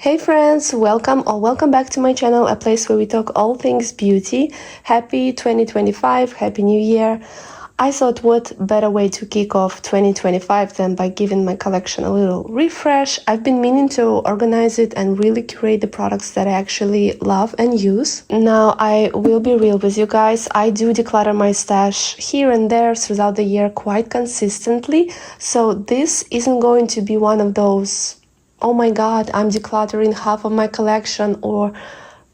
Hey friends, welcome back to my channel, a place where we talk all things beauty. Happy 2025, happy new year. I thought what better way to kick off 2025 than by giving my collection a little refresh. I've been meaning to organize it and really curate the products that I actually love and use. Now I will be real with you guys, I do declutter my stash here and there throughout the year quite consistently, so this isn't going to be one of those oh my god, I'm decluttering half of my collection or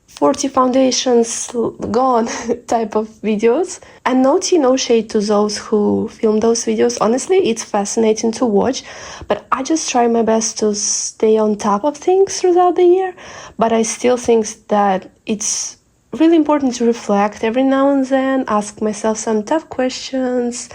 40 foundations gone type of videos. And no tea, no shade to those who film those videos. Honestly, it's fascinating to watch, but I just try my best to stay on top of things throughout the year. But I still think that it's really important to reflect every now and then, ask myself some tough questions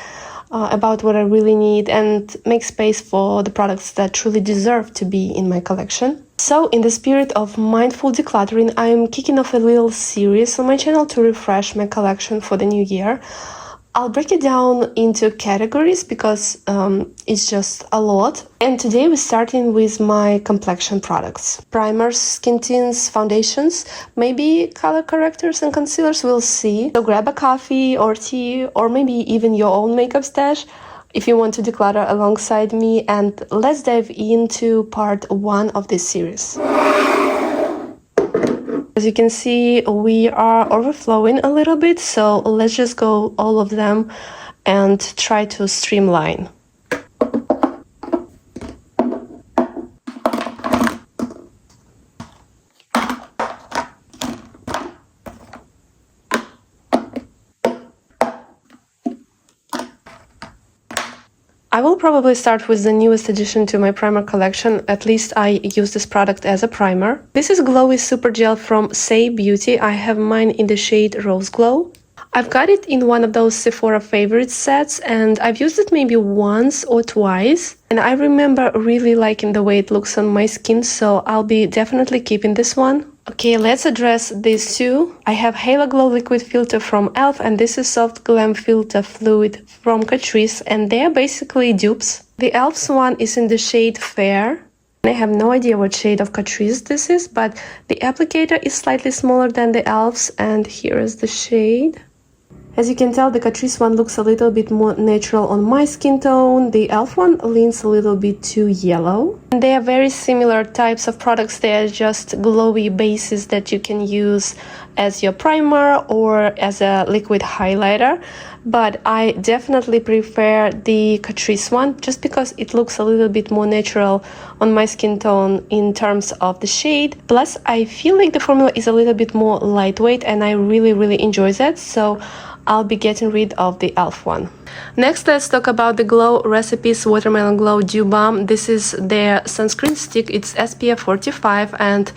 about what I really need and make space for the products that truly deserve to be in my collection. So in the spirit of mindful decluttering, I'm kicking off a little series on my channel to refresh my collection for the new year. I'll break it down into categories because it's just a lot. And today we're starting with my complexion products. Primers, skin tints, foundations, maybe color correctors and concealers, we'll see. So grab a coffee or tea or maybe even your own makeup stash if you want to declutter alongside me, and let's dive into part 1 of this series. As you can see, we are overflowing a little bit, so let's just go all of them and try to streamline. I will probably start with the newest addition to my primer collection, at least I use this product as a primer. This is Glowy Super Gel from Say Beauty. I have mine in the shade Rose Glow. I've got it in one of those Sephora favorite sets and I've used it maybe once or twice. And I remember really liking the way it looks on my skin, so I'll be definitely keeping this one. Okay, let's address these two. I have Halo Glow Liquid Filter from e.l.f. and this is Soft Glam Filter Fluid from Catrice, and they are basically dupes. The e.l.f.'s one is in the shade Fair. I have no idea what shade of Catrice this is, but the applicator is slightly smaller than the e.l.f.'s, and here is the shade. As you can tell, the Catrice one looks a little bit more natural on my skin tone. The e.l.f. one leans a little bit too yellow. And they are very similar types of products. They are just glowy bases that you can use as your primer or as a liquid highlighter. But I definitely prefer the Catrice one just because it looks a little bit more natural on my skin tone in terms of the shade. Plus, I feel like the formula is a little bit more lightweight and I really enjoy that. So I'll be getting rid of the e.l.f. one. Next, let's talk about the Glow Recipes Watermelon Glow Dew Balm. This is their sunscreen stick. It's SPF 45 and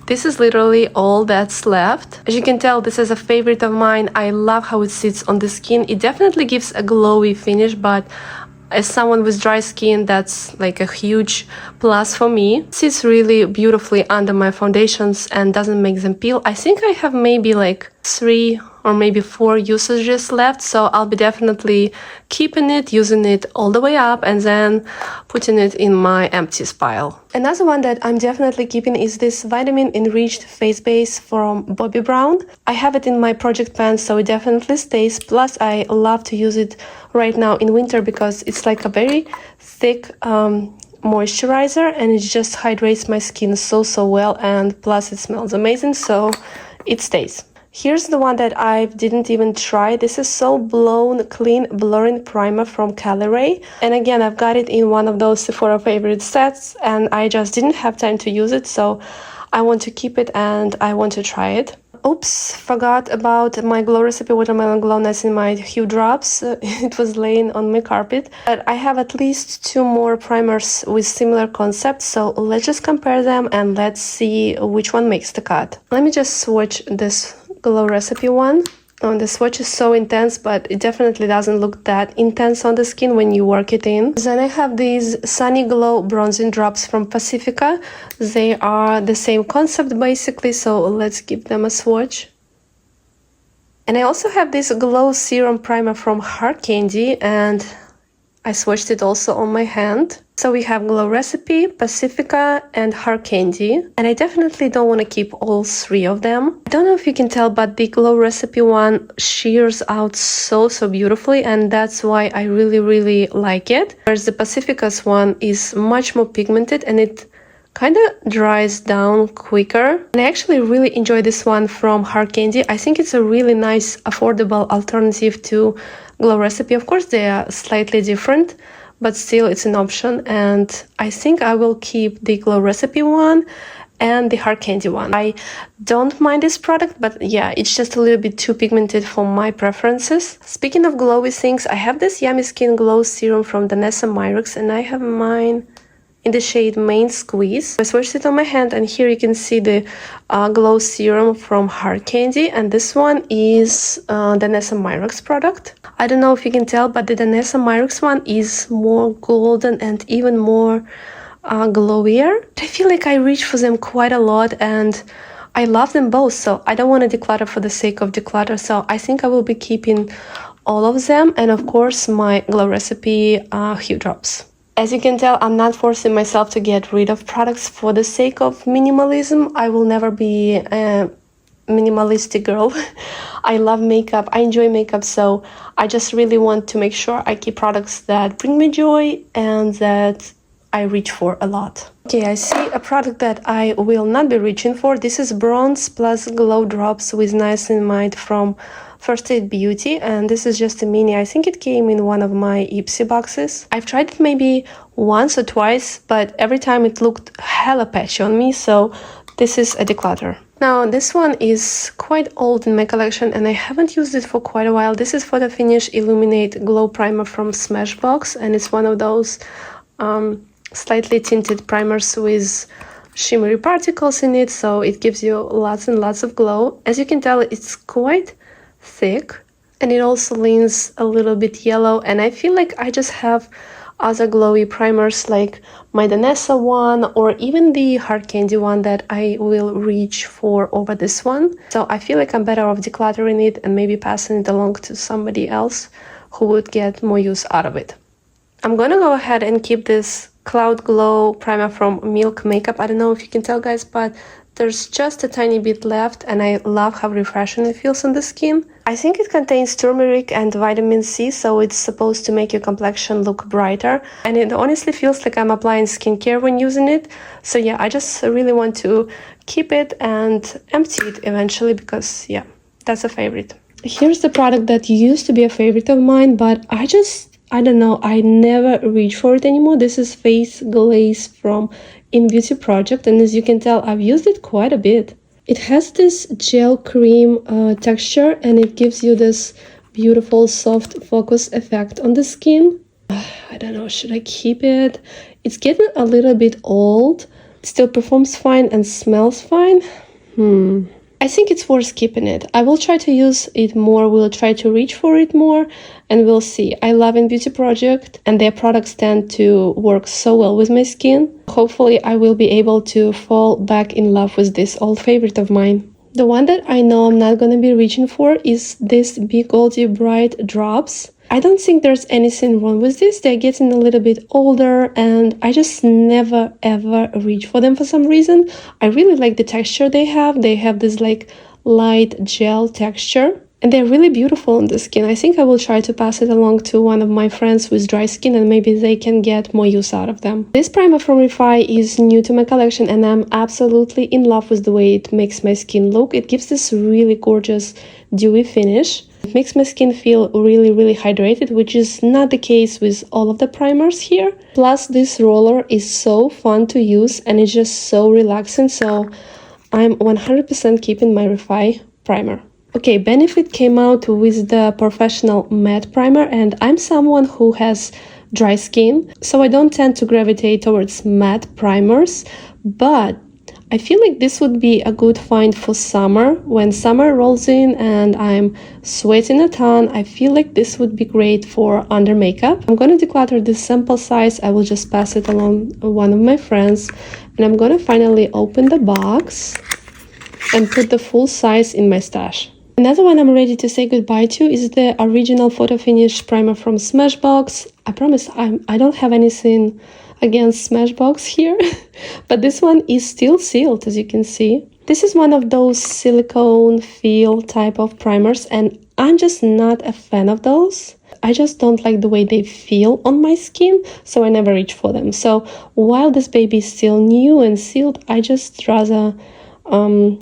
this is literally all that's left. As you can tell, this is a favorite of mine. I love how it sits on the skin. It definitely gives a glowy finish, but as someone with dry skin, that's like a huge plus for me. It sits really beautifully under my foundations and doesn't make them peel. I think I have maybe like 3 or maybe 4 usages left, so I'll be definitely keeping it, using it all the way up, and then putting it in my empties pile. Another one that I'm definitely keeping is this vitamin enriched face base from Bobbi Brown. I have it in my project pan, so it definitely stays. Plus, I love to use it right now in winter because it's like a very thick moisturizer and it just hydrates my skin so well, and plus it smells amazing, so it stays. Here's the one that I didn't even try. This is So Blown Clean Blurring Primer from Caliray. And again, I've got it in one of those Sephora favorite sets and I just didn't have time to use it, so I want to keep it and I want to try it. Oops, forgot about my Glow Recipe Watermelon Glow Niacinamide Hue Drops. It was laying on my carpet. But I have at least 2 more primers with similar concepts, so let's just compare them and let's see which one makes the cut. Let me just swatch this Glow Recipe one. The swatch is so intense, but it definitely doesn't look that intense on the skin when you work it in. Then I have these Sunny Glow Bronzing Drops from Pacifica. They are the same concept basically, so let's give them a swatch. And I also have this Glow Serum Primer from Hard Candy, and I swatched it also on my hand. So we have Glow Recipe, Pacifica, and Hard Candy. And I definitely don't want to keep all three of them. I don't know if you can tell, but the Glow Recipe one shears out so beautifully, and that's why I really like it. Whereas the Pacifica's one is much more pigmented and it kind of dries down quicker. And I actually really enjoy this one from Hard Candy. I think it's a really nice, affordable alternative to Glow Recipe. Of course, they are slightly different, but still it's an option, and I think I will keep the Glow Recipe one and the Hard Candy one. I don't mind this product, but yeah, it's just a little bit too pigmented for my preferences. Speaking of glowy things, I have this Yummy Skin Glow Serum from Danessa Myricks, and I have mine in the shade Main Squeeze. I switched it on my hand, and here you can see the Glow Serum from Hard Candy, and this one is Danessa Myricks product. I don't know if you can tell, but the Danessa Myricks one is more golden and even more glowier. I feel like I reach for them quite a lot, and I love them both, so I don't want to declutter for the sake of declutter, so I think I will be keeping all of them, and of course my Glow Recipe Hue Drops. As you can tell, I'm not forcing myself to get rid of products for the sake of minimalism. I will never be a minimalistic girl. I love makeup, I enjoy makeup, so I just really want to make sure I keep products that bring me joy and that I reach for a lot. Okay, I see a product that I will not be reaching for. This is Bronze Plus Glow Drops with Niacinamide from First Aid Beauty, and this is just a mini. I think it came in one of my Ipsy boxes. I've tried it maybe once or twice, but every time it looked hella patchy on me, so this is a declutter. Now this one is quite old in my collection and I haven't used it for quite a while. This is Photo Finish Illuminate Glow Primer from Smashbox, and it's one of those slightly tinted primers with shimmery particles in it, so it gives you lots and lots of glow. As you can tell, it's quite thick and it also leans a little bit yellow, and I feel like I just have other glowy primers like my Danessa one or even the Hard Candy one that I will reach for over this one. So I feel like I'm better off decluttering it and maybe passing it along to somebody else who would get more use out of it. I'm gonna go ahead and keep this Cloud Glow primer from Milk Makeup. I don't know if you can tell, guys, but there's just a tiny bit left and I love how refreshing it feels on the skin. I think it contains turmeric and vitamin C, so it's supposed to make your complexion look brighter, and it honestly feels like I'm applying skincare when using it. So yeah, I just really want to keep it and empty it eventually because yeah, that's a favorite. Here's the product that used to be a favorite of mine, but I don't know, I never reach for it anymore. This is Face Glaze from In Beauty Project, and as you can tell, I've used it quite a bit. It has this gel cream texture, and it gives you this beautiful soft focus effect on the skin. I don't know, should I keep it? It's getting a little bit old, still performs fine and smells fine. I think it's worth keeping it. I will try to use it more, we'll try to reach for it more, and we'll see. I love In Beauty Project, and their products tend to work so well with my skin. Hopefully I will be able to fall back in love with this old favorite of mine. The one that I know I'm not gonna be reaching for is this Be Goldy Bright Drops. I don't think there's anything wrong with this. They're getting a little bit older and I just never ever reach for them for some reason. I really like the texture they have. They have this like light gel texture and they're really beautiful on the skin. I think I will try to pass it along to one of my friends with dry skin and maybe they can get more use out of them. This primer from Refi is new to my collection and I'm absolutely in love with the way it makes my skin look. It gives this really gorgeous dewy finish. It makes my skin feel really hydrated, which is not the case with all of the primers here. Plus this roller is so fun to use and it's just so relaxing, so I'm 100% keeping my Refi primer. Okay, Benefit came out with the Professional Matte Primer and I'm someone who has dry skin, so I don't tend to gravitate towards matte primers, but I feel like this would be a good find for summer. When summer rolls in and I'm sweating a ton, I feel like this would be great for under makeup. I'm going to declutter this sample size. I will just pass it along one of my friends and I'm going to finally open the box and put the full size in my stash. Another one I'm ready to say goodbye to is the original Photo Finish primer from Smashbox. I promise I don't have anything Again, Smashbox here. But this one is still sealed, as you can see. This is one of those silicone feel type of primers, and I'm just not a fan of those. I just don't like the way they feel on my skin, so I never reach for them. So while this baby is still new and sealed, I just rather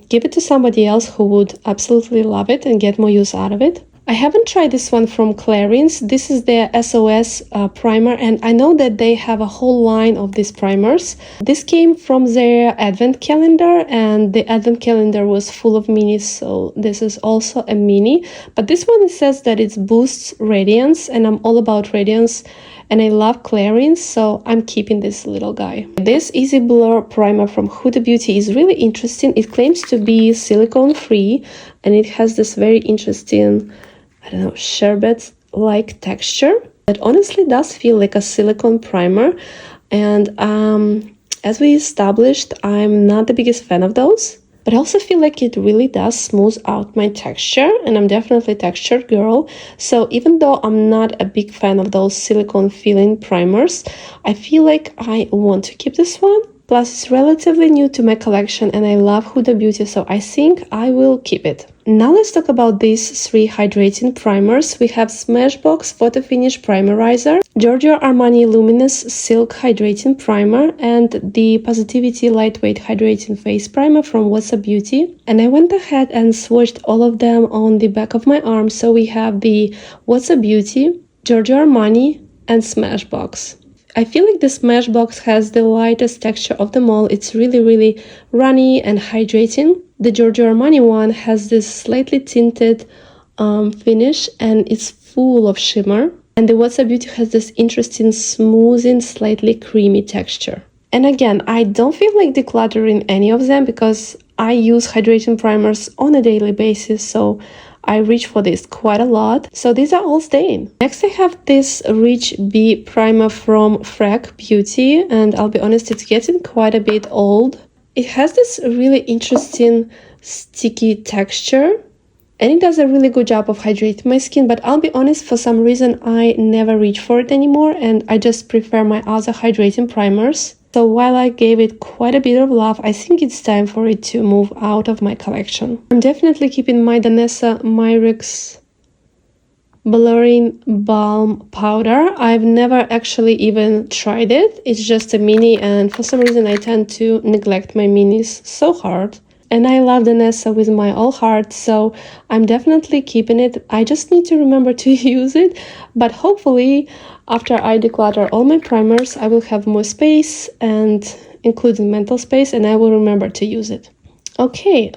give it to somebody else who would absolutely love it and get more use out of it. I haven't tried this one from Clarins. This is their SOS primer, and I know that they have a whole line of these primers. This came from their advent calendar, and the advent calendar was full of minis, so this is also a mini. But this one says that it boosts radiance, and I'm all about radiance, and I love Clarins, so I'm keeping this little guy. This Easy Blur primer from Huda Beauty is really interesting. It claims to be silicone free, and it has this very interesting, I don't know, sherbet-like texture that honestly does feel like a silicone primer. And as we established, I'm not the biggest fan of those, but I also feel like it really does smooth out my texture, and I'm definitely a textured girl. So even though I'm not a big fan of those silicone feeling primers, I feel like I want to keep this one. Plus, it's relatively new to my collection, and I love Huda Beauty, so I think I will keep it. Now let's talk about these 3 hydrating primers. We have Smashbox Photo Finish Primerizer, Giorgio Armani Luminous Silk Hydrating Primer, and the Positivity Lightweight Hydrating Face Primer from What's Up Beauty. And I went ahead and swatched all of them on the back of my arm. So we have the What's Up Beauty, Giorgio Armani, and Smashbox. I feel like the Smashbox has the lightest texture of them all. It's really runny and hydrating. The Giorgio Armani one has this slightly tinted finish, and it's full of shimmer. And the What's Up Beauty has this interesting smoothing, slightly creamy texture. And again, I don't feel like decluttering any of them because I use hydrating primers on a daily basis, so I reach for this quite a lot. So these are all staying. Next I have this Rich Bee primer from Frack Beauty, and I'll be honest, it's getting quite a bit old. It has this really interesting sticky texture, and it does a really good job of hydrating my skin, but I'll be honest, for some reason I never reach for it anymore, and I just prefer my other hydrating primers. So while I gave it quite a bit of love, I think it's time for it to move out of my collection. I'm definitely keeping my Danessa Myricks Blurring Balm Powder. I've never actually even tried it. It's just a mini, and for some reason I tend to neglect my minis so hard. And I love Danessa with my whole heart, so I'm definitely keeping it. I just need to remember to use it, but hopefully after I declutter all my primers, I will have more space, and including mental space, and I will remember to use it. Okay,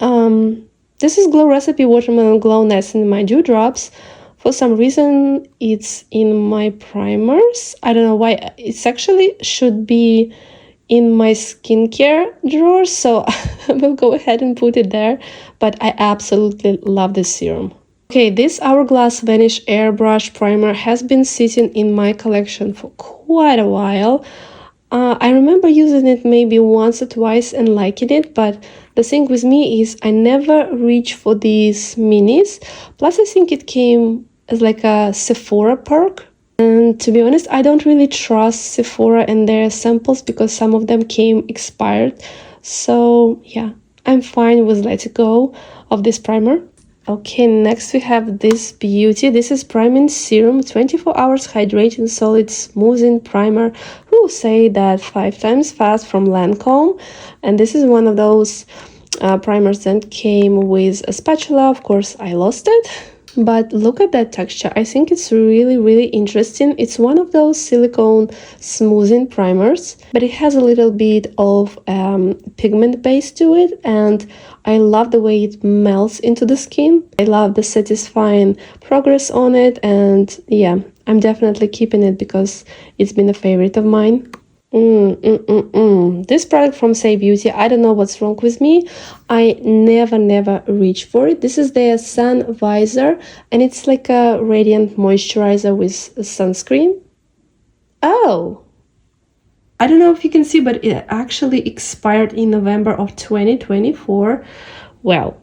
this is Glow Recipe Watermelon Glow Nest in my dewdrops. For some reason, it's in my primers. I don't know why. It's actually should be in my skincare drawer, so I will go ahead and put it there, but I absolutely love this serum. Okay, this Hourglass Vanish Airbrush Primer has been sitting in my collection for quite a while. I remember using it maybe once or twice and liking it, but the thing with me is I never reach for these minis. Plus, I think it came as like a Sephora perk. And to be honest, I don't really trust Sephora and their samples because some of them came expired. So yeah, I'm fine with letting go of this primer. Okay, next we have this beauty. This is Priming Serum 24 Hours Hydrating Solid Smoothing Primer. Who say that 5 times fast from Lancome. And this is one of those primers that came with a spatula. Of course, I lost it. But look at that texture. I think it's really interesting. It's one of those silicone smoothing primers, but it has a little bit of pigment base to it, and I love the way it melts into the skin. I love the satisfying progress on it, and yeah, I'm definitely keeping it because it's been a favorite of mine. This product from Say Beauty, I don't know what's wrong with me. I never reach for it. This is their Sun Visor, and it's like a radiant moisturizer with sunscreen. Oh, I don't know if you can see, but it actually expired in November of 2024. Well,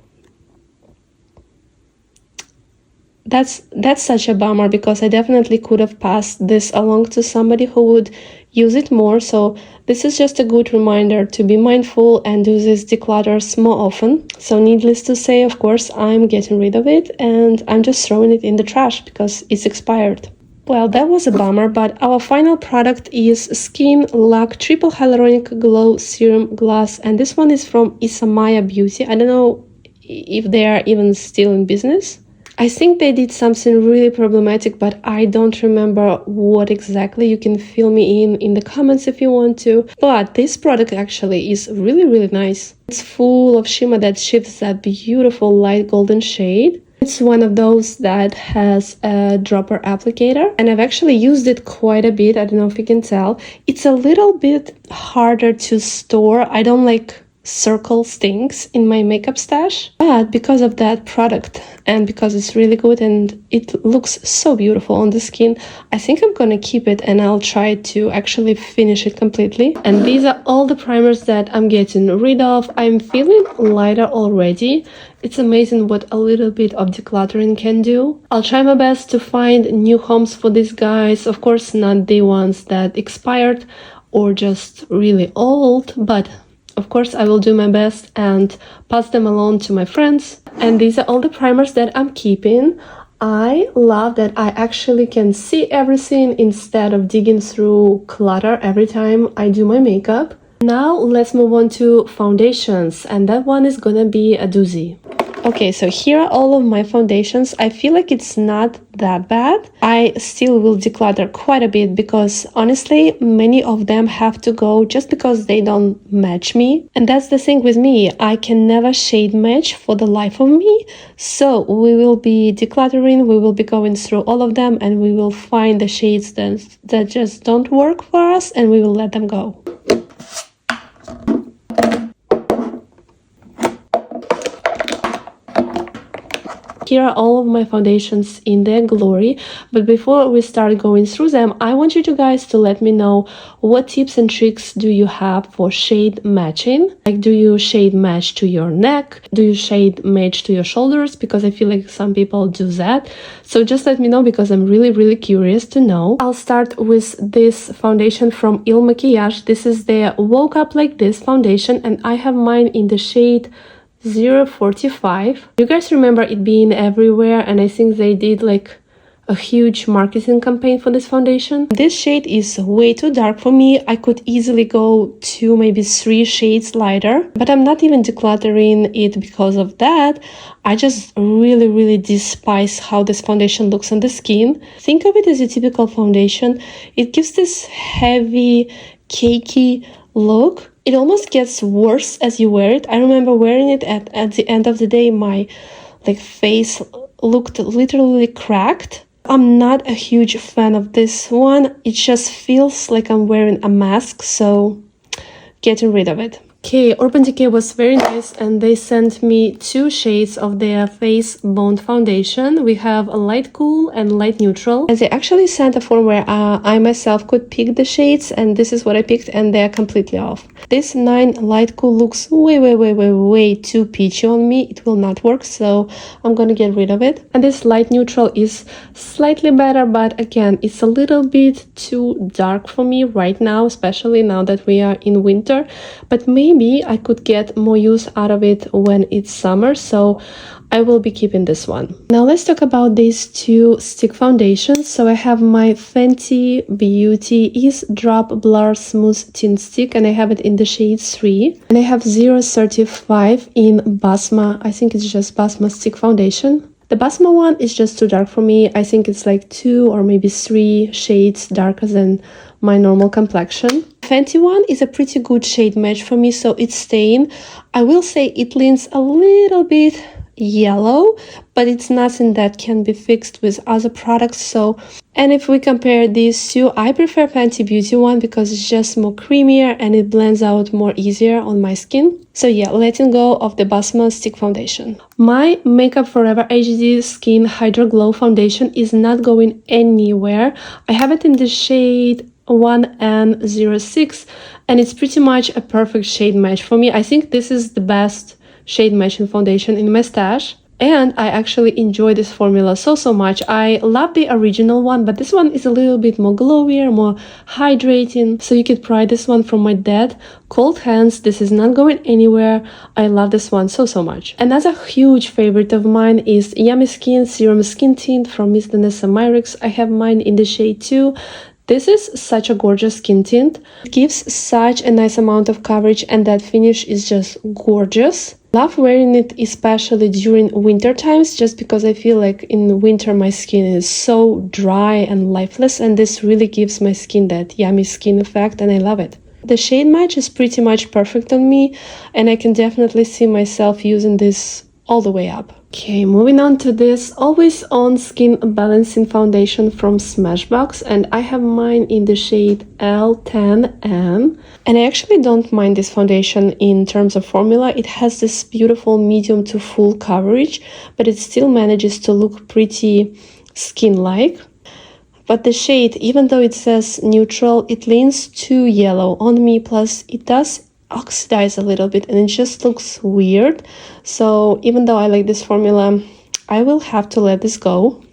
That's such a bummer, because I definitely could have passed this along to somebody who would use it more. So this is just a good reminder to be mindful and do these declutters more often. So needless to say, of course, I'm getting rid of it and I'm just throwing it in the trash because it's expired. Well, that was a bummer, but our final product is Skin Lac Triple Hyaluronic Glow Serum Glass, and this one is from Isamaya Beauty. I don't know if they are even still in business. I think they did something really problematic, but I don't remember what exactly. You can fill me in the comments if you want to. But this product actually is really, really nice. It's full of shimmer that shifts that beautiful light golden shade. It's one of those that has a dropper applicator, and I've actually used it quite a bit. I don't know if you can tell. It's a little bit harder to store. I don't like circle things in my makeup stash, but because of that product and because it's really good and it looks so beautiful on the skin, I think I'm gonna keep it and I'll try to actually finish it completely. And these are all the primers that I'm getting rid of. I'm feeling lighter already. It's amazing what a little bit of decluttering can do. I'll try my best to find new homes for these guys. Of course, not the ones that expired or just really old, but of course, I will do my best and pass them along to my friends. And these are all the primers that I'm keeping. I love that I actually can see everything instead of digging through clutter every time I do my makeup. Now let's move on to foundations, and that one is gonna be a doozy. Okay, so here are all of my foundations. I feel like it's not that bad. I still will declutter quite a bit because honestly, many of them have to go just because they don't match me. And that's the thing with me. I can never shade match for the life of me. So we will be decluttering, we will be going through all of them, and we will find the shades that just don't work for us, and we will let them go. Here are all of my foundations in their glory, but before we start going through them, I want you guys to let me know what tips and tricks do you have for shade matching. Like, do you shade match to your neck? Do you shade match to your shoulders? Because I feel like some people do that. So just let me know because I'm really, really curious to know. I'll start with this foundation from Il Makiage. This is their Woke Up Like This foundation, and I have mine in the shade 045. You guys remember it being everywhere, and I think they did like a huge marketing campaign for this foundation. This shade is way too dark for me. I could easily go 2, maybe 3 shades lighter, but I'm not even decluttering it because of that. I just really, really despise how this foundation looks on the skin. Think of it as a typical foundation. It gives this heavy, cakey look. It almost gets worse as you wear it. I remember wearing it at the end of the day, my face looked literally cracked. I'm not a huge fan of this one. It just feels like I'm wearing a mask, so getting rid of it. Okay, Urban Decay was very nice, and they sent me 2 shades of their Face Bond Foundation. We have a light cool and light neutral. And they actually sent a form where I myself could pick the shades, and this is what I picked, and they're completely off. This 9 light cool looks way too peachy on me. It will not work, so I'm gonna get rid of it. And this light neutral is slightly better, but again, it's a little bit too dark for me right now, especially now that we are in winter. But maybe I could get more use out of it when it's summer, so I will be keeping this one. Now let's talk about these 2 stick foundations. So I have my Fenty Beauty Ease Drop Blur Smooth Tint Stick, and I have it in the shade 3. And I have 035 in Basma. I think it's just Basma Stick Foundation. The Basma one is just too dark for me. I think it's like 2 or maybe 3 shades darker than my normal complexion. Fenty one is a pretty good shade match for me, so it's staying. I will say it leans a little bit yellow, but it's nothing that can be fixed with other products. And if we compare these 2, I prefer Fenty Beauty one because it's just more creamier and it blends out more easier on my skin. So yeah, letting go of the Basma Stick Foundation. My Makeup Forever HD Skin Hydro Glow Foundation is not going anywhere. I have it in the shade 1N06, and it's pretty much a perfect shade match for me. I think this is the best shade matching foundation in my stash. And I actually enjoy this formula so much. I love the original one, but this one is a little bit more glowier, more hydrating. So you could try this one from my dead cold hands. This is not going anywhere. I love this one so much. Another huge favorite of mine is Yummy Skin Serum Skin Tint from Miss Danessa Myricks. I have mine in the shade 2. This is such a gorgeous skin tint. It gives such a nice amount of coverage, and that finish is just gorgeous. Love wearing it especially during winter times, just because I feel like in winter my skin is so dry and lifeless, and this really gives my skin that yummy skin effect, and I love it. The shade match is pretty much perfect on me, and I can definitely see myself using this all the way up. Okay, moving on to this Always On Skin Balancing Foundation from Smashbox, and I have mine in the shade L10N. And I actually don't mind this foundation in terms of formula. It has this beautiful medium to full coverage, but it still manages to look pretty skin-like. But the shade, even though it says neutral, it leans too yellow on me, plus it does oxidize a little bit and it just looks weird. So even though I like this formula, I will have to let this go.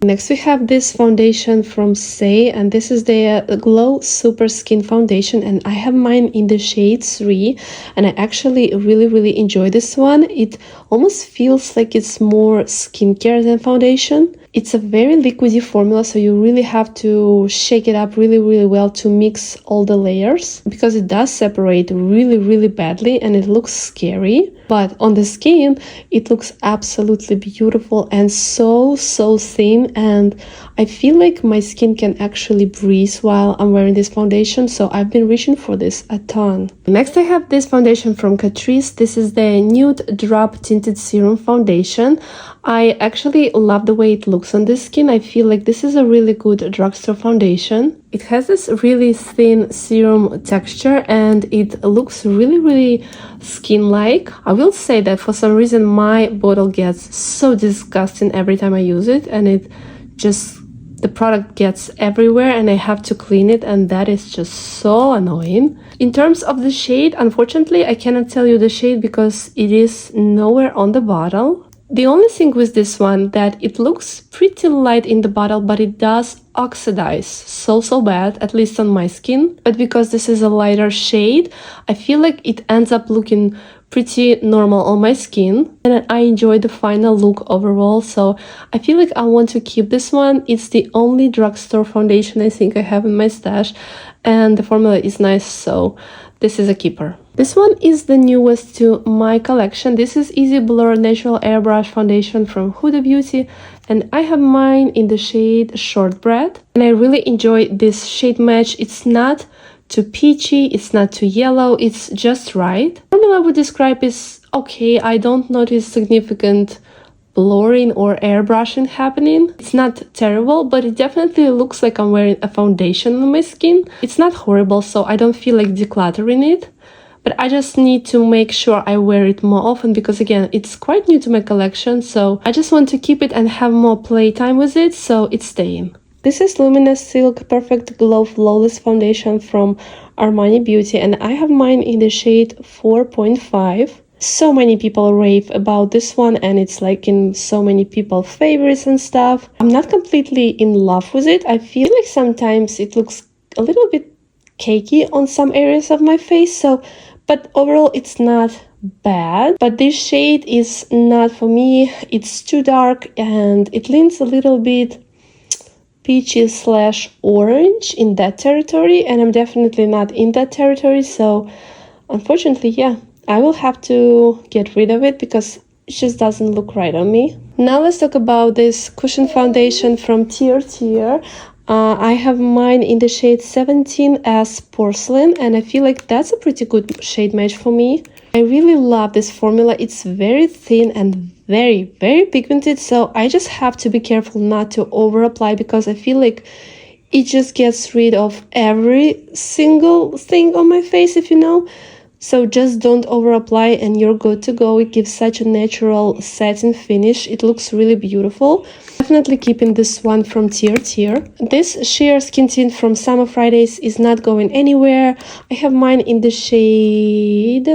Next we have this foundation from Say, and this is the Glow Super Skin Foundation, and I have mine in the shade 3, and I actually really enjoy this one. It almost feels like it's more skincare than foundation. It's a very liquidy formula, so you really have to shake it up really well to mix all the layers, because it does separate really badly and it looks scary. But on the skin, it looks absolutely beautiful and so thin, and I feel like my skin can actually breathe while I'm wearing this foundation, so I've been reaching for this a ton. Next I have this foundation from Catrice. This is the Nude Drop Tinted Serum Foundation. I actually love the way it looks on the skin. I feel like this is a really good drugstore foundation. It has this really thin serum texture and it looks really skin-like. I will say that for some reason my bottle gets so disgusting every time I use it, and the product gets everywhere and I have to clean it, and that is just so annoying. In terms of the shade, unfortunately I cannot tell you the shade because it is nowhere on the bottle. The only thing with this one, that it looks pretty light in the bottle, but it does oxidize so bad, at least on my skin. But because this is a lighter shade, I feel like it ends up looking pretty normal on my skin, and I enjoy the final look overall, so I feel like I want to keep this one. It's the only drugstore foundation I think I have in my stash, and the formula is nice, so this is a keeper. This one is the newest to my collection. This is Easy Blur Natural Airbrush Foundation from Huda Beauty, and I have mine in the shade Shortbread, and I really enjoy this shade match. It's not too peachy, it's not too yellow, it's just right. The formula I would describe is okay. I don't notice significant blurring or airbrushing happening. It's not terrible, but it definitely looks like I'm wearing a foundation on my skin. It's not horrible, so I don't feel like decluttering it, but I just need to make sure I wear it more often because again, it's quite new to my collection, so I just want to keep it and have more playtime with it, so it's staying. This is Luminous Silk Perfect Glow Flawless Foundation from Armani Beauty, and I have mine in the shade 4.5. So many people rave about this one, and it's like in so many people's favorites and stuff. I'm not completely in love with it. I feel like sometimes it looks a little bit cakey on some areas of my face, but overall it's not bad. But this shade is not for me. It's too dark and it leans a little bit peachy / orange in that territory, and I'm definitely not in that territory, so unfortunately, yeah, I will have to get rid of it because it just doesn't look right on me. Now let's talk about this cushion foundation from Tier. I have mine in the shade 17S Porcelain, and I feel like that's a pretty good shade match for me. I really love this formula. It's very thin and very pigmented, so I just have to be careful not to over apply because I feel like it just gets rid of every single thing on my face, if you know. So just don't over apply and you're good to go. It gives such a natural satin finish. It looks really beautiful. Definitely keeping this one from Tier. This sheer skin tint from Summer Fridays is not going anywhere. I have mine in the shade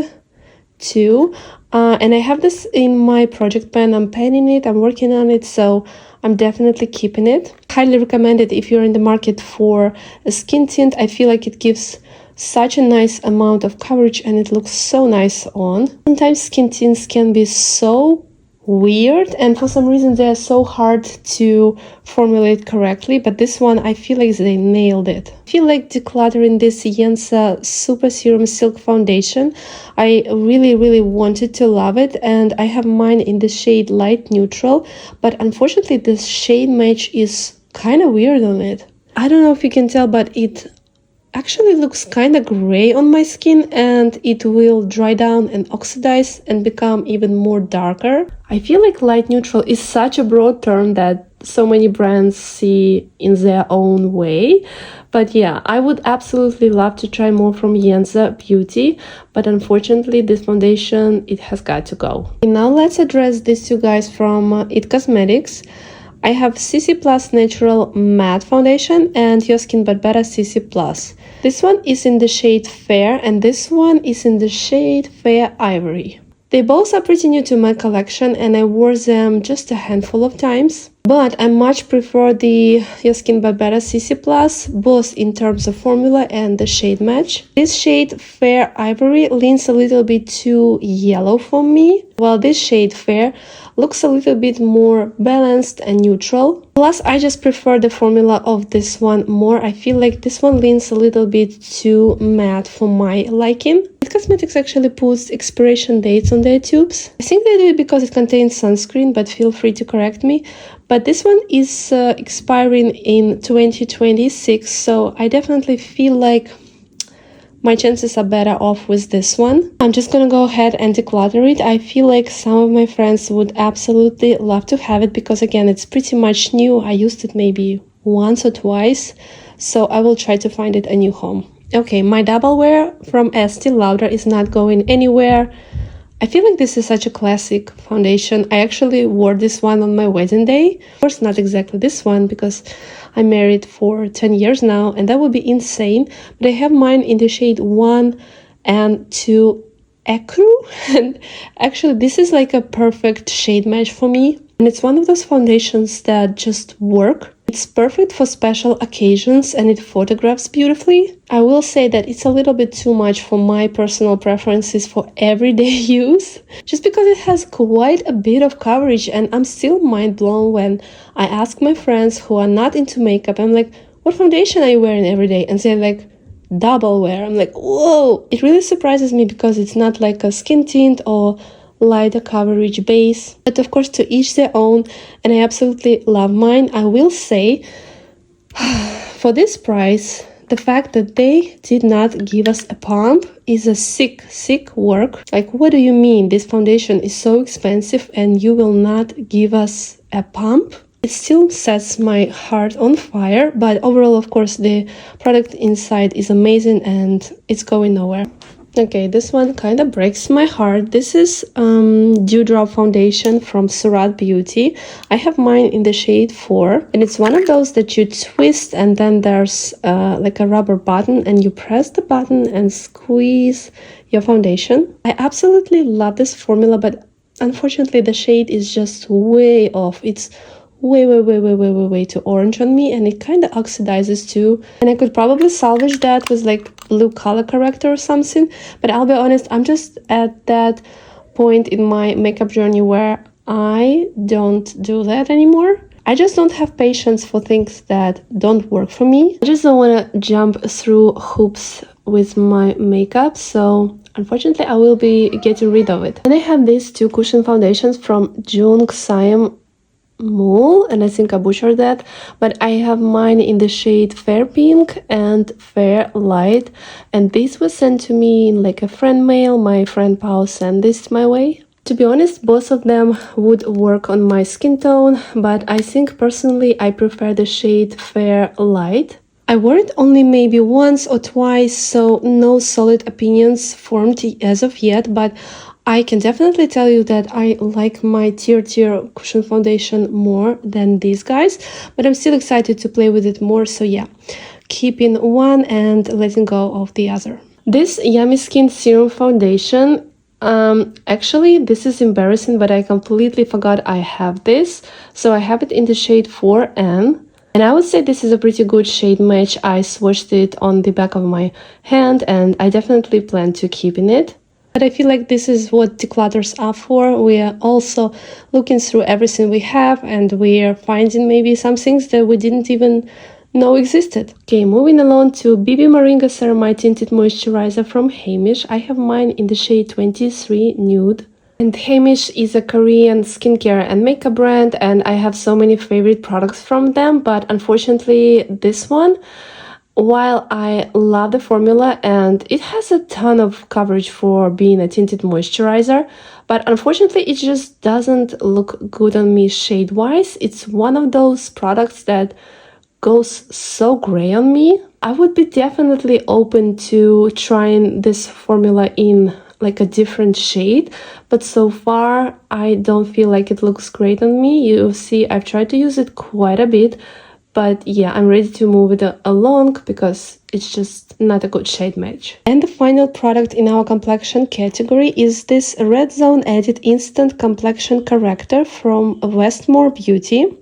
2. And I have this in my project pen. I'm penning it, I'm working on it, so I'm definitely keeping it. Highly recommend it if you're in the market for a skin tint. I feel like it gives such a nice amount of coverage and it looks so nice on. Sometimes skin tints can be so weird and for some reason they're so hard to formulate correctly, but this one I feel like they nailed it. I feel like decluttering this Yensa Super Serum Silk Foundation. I really wanted to love it, and I have mine in the shade light neutral, but unfortunately this shade match is kind of weird on it. I don't know if you can tell, but it actually looks kind of gray on my skin, and it will dry down and oxidize and become even more darker. I feel like light neutral is such a broad term that so many brands see in their own way, but yeah, I would absolutely love to try more from Yensa Beauty, but unfortunately this foundation, it has got to go. Okay, now let's address these two guys from IT Cosmetics. I have CC Plus Natural Matte Foundation and Your Skin But Better CC Plus. This one is in the shade Fair and this one is in the shade Fair Ivory. They both are pretty new to my collection and I wore them just a handful of times. But I much prefer the Your Skin But Better CC Plus, both in terms of formula and the shade match. This shade Fair Ivory leans a little bit too yellow for me, while this shade Fair looks a little bit more balanced and neutral. Plus, I just prefer the formula of this one more. I feel like this one leans a little bit too matte for my liking. IT Cosmetics actually puts expiration dates on their tubes. I think they do it because it contains sunscreen, but feel free to correct me. But this one is expiring in 2026, so I definitely feel like my chances are better off with this one. I'm just gonna go ahead and declutter it. I feel like some of my friends would absolutely love to have it because again, it's pretty much new. I used it maybe once or twice, so I will try to find it a new home. Okay, my double wear from Estee Lauder is not going anywhere. I feel like this is such a classic foundation. I actually wore this one on my wedding day. Of course, not exactly this one because I'm married for 10 years now and that would be insane. But I have mine in the shade 1 and 2 Ecru. And actually, this is like a perfect shade match for me. And it's one of those foundations that just work. It's perfect for special occasions and it photographs beautifully. I will say that it's a little bit too much for my personal preferences for everyday use, just because it has quite a bit of coverage and I'm still mind blown when I ask my friends who are not into makeup, I'm like, what foundation are you wearing every day? And they're like, double wear. I'm like, whoa! It really surprises me because it's not like a skin tint or lighter coverage base, but of course to each their own, and I absolutely love mine. I will say for this price, the fact that they did not give us a pump is a sick work. Like, what do you mean this foundation is so expensive and you will not give us a pump? It still sets my heart on fire, but overall, of course, the product inside is amazing and it's going nowhere. Okay, this one kind of breaks my heart. This is Dewdrop Foundation from Surat Beauty. I have mine in the shade 4, and it's one of those that you twist and then there's like a rubber button and you press the button and squeeze your foundation. I absolutely love this formula, but unfortunately the shade is just way off. It's way too orange on me and it kind of oxidizes too, and I could probably salvage that with like blue color corrector or something, but I'll be honest, I'm just at that point in my makeup journey where I don't do that anymore. I just don't have patience for things that don't work for me. I just don't want to jump through hoops with my makeup, so unfortunately I will be getting rid of it. And I have these two cushion foundations from Jung Siam Mole, and I think I butchered that, but I have mine in the shade Fair Pink and Fair Light, and these were sent to me in like a friend mail. My friend Pao sent this my way. To be honest, both of them would work on my skin tone, but I think personally I prefer the shade Fair Light. I wore it only maybe once or twice, so no solid opinions formed as of yet, but I can definitely tell you that I like my Tier cushion foundation more than these guys, but I'm still excited to play with it more, so yeah, keeping one and letting go of the other. This Yummy Skin Serum Foundation Actually, this is embarrassing, but I completely forgot I have this. So I have it in the shade 4N. And I would say this is a pretty good shade match. I swatched it on the back of my hand and I definitely plan to keep in it. But I feel like this is what declutters are for. We are also looking through everything we have and we are finding maybe some things that we didn't even know existed. Okay, moving along to BB Moringa Ceramide Tinted Moisturizer from Heimish. I have mine in the shade 23 Nude. And Heimish is a Korean skincare and makeup brand, and I have so many favorite products from them, but unfortunately this one, while I love the formula and it has a ton of coverage for being a tinted moisturizer, but unfortunately it just doesn't look good on me shade-wise. It's one of those products that goes so gray on me. I would be definitely open to trying this formula in like a different shade, but so far I don't feel like it looks great on me. You see, I've tried to use it quite a bit, but yeah, I'm ready to move it along because it's just not a good shade match. And the final product in our complexion category is this Red Zone Edit Instant Complexion Corrector from Westmore Beauty.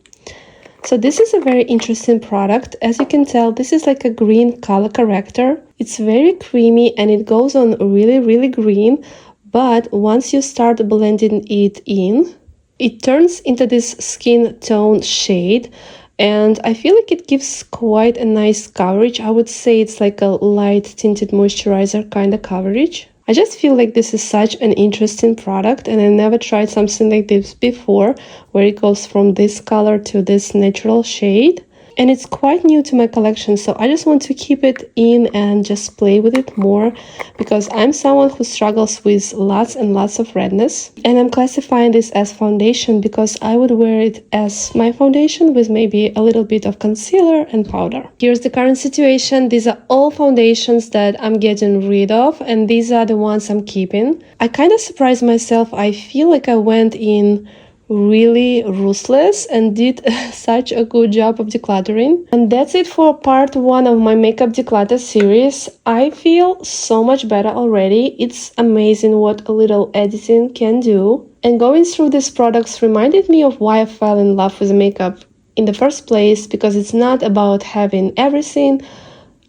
So this is a very interesting product. As you can tell, this is like a green color corrector. It's very creamy and it goes on really green, but once you start blending it in, it turns into this skin tone shade, and I feel like it gives quite a nice coverage. I would say it's like a light tinted moisturizer kind of coverage. I just feel like this is such an interesting product and I never tried something like this before, where it goes from this color to this natural shade. And it's quite new to my collection, so I just want to keep it in and just play with it more because I'm someone who struggles with lots and lots of redness. And I'm classifying this as foundation because I would wear it as my foundation with maybe a little bit of concealer and powder. Here's the current situation. These are all foundations that I'm getting rid of and these are the ones I'm keeping. I kind of surprised myself. I feel like I went in really ruthless and did such a good job of decluttering. And that's it for part 1 of my makeup declutter series. I feel so much better already. It's amazing what a little editing can do. And going through these products reminded me of why I fell in love with makeup in the first place, because it's not about having everything.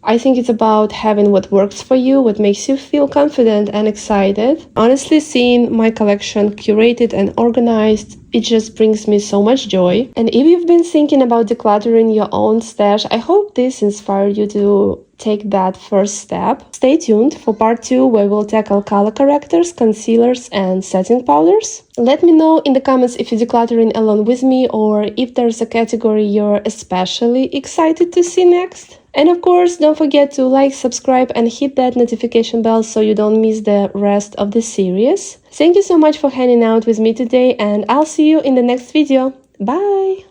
I think it's about having what works for you, what makes you feel confident and excited. Honestly, seeing my collection curated and organized, it just brings me so much joy. And if you've been thinking about decluttering your own stash, I hope this inspired you to take that first step. Stay tuned for part 2, where we'll tackle color correctors, concealers, and setting powders. Let me know in the comments if you're decluttering along with me or if there's a category you're especially excited to see next. And of course, don't forget to like, subscribe, and hit that notification bell so you don't miss the rest of the series. Thank you so much for hanging out with me today, and I'll see you in the next video. Bye!